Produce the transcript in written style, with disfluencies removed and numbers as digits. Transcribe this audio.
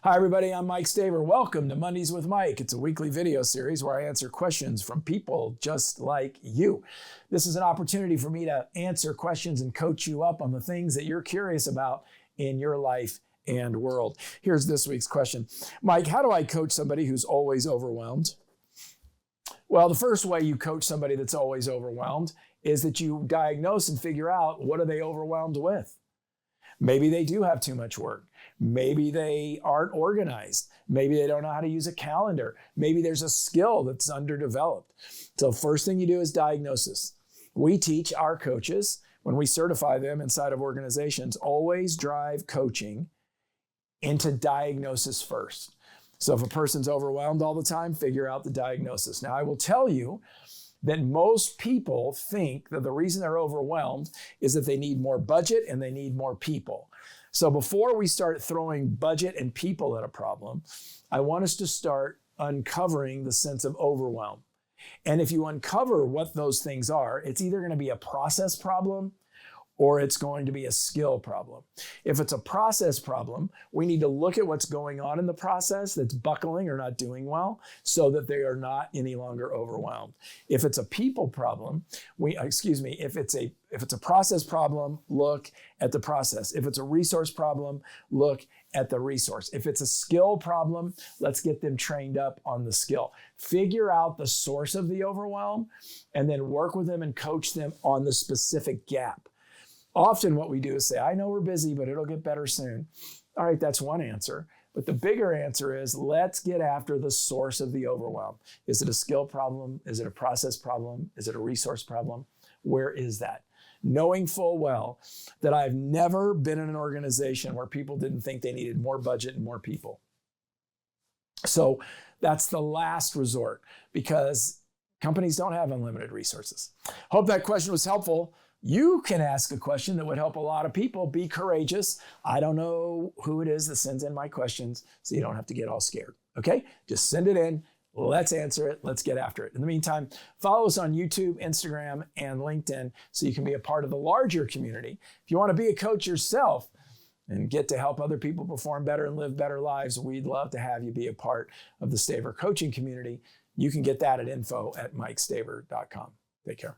Hi, everybody. I'm Mike Staver. Welcome to Mondays with Mike. It's a weekly video series where I answer questions from people just like you. This is an opportunity for me to answer questions and coach you up on the things that you're curious about in your life and world. Here's this week's question. Mike, how do I coach somebody who's always overwhelmed? Well, the first way you coach somebody that's always overwhelmed is that you diagnose and figure out, what are they overwhelmed with? Maybe they do have too much work. Maybe they aren't organized. Maybe they don't know how to use a calendar. Maybe there's a skill that's underdeveloped. So first thing you do is diagnosis. We teach our coaches, when we certify them inside of organizations, always drive coaching into diagnosis first. So if a person's overwhelmed all the time, figure out the diagnosis. Now, I will tell you that most people think that the reason they're overwhelmed is that they need more budget and they need more people. So before we start throwing budget and people at a problem, I want us to start uncovering the sense of overwhelm. And if you uncover what those things are, it's either going to be a process problem or it's going to be a skill problem. If it's a process problem, we need to look at what's going on in the process that's buckling or not doing well so that they are not any longer overwhelmed. If it's a people problem, if it's a process problem, look at the process. If it's a resource problem, look at the resource. If it's a skill problem, let's get them trained up on the skill. Figure out the source of the overwhelm and then work with them and coach them on the specific gap. Often what we do is say, I know we're busy, but it'll get better soon. All right, that's one answer. But the bigger answer is, let's get after the source of the overwhelm. Is it a skill problem? Is it a process problem? Is it a resource problem? Where is that? Knowing full well that I've never been in an organization where people didn't think they needed more budget and more people. So that's the last resort because companies don't have unlimited resources. Hope that question was helpful. You can ask a question that would help a lot of people. Be courageous. I don't know who it is that sends in my questions, so you don't have to get all scared. Okay? Just send it in. Let's answer it. Let's get after it. In the meantime, follow us on YouTube, Instagram, and LinkedIn so you can be a part of the larger community. If you want to be a coach yourself and get to help other people perform better and live better lives, we'd love to have you be a part of the Staver coaching community. You can get that at info@mikestaver.com. Take care.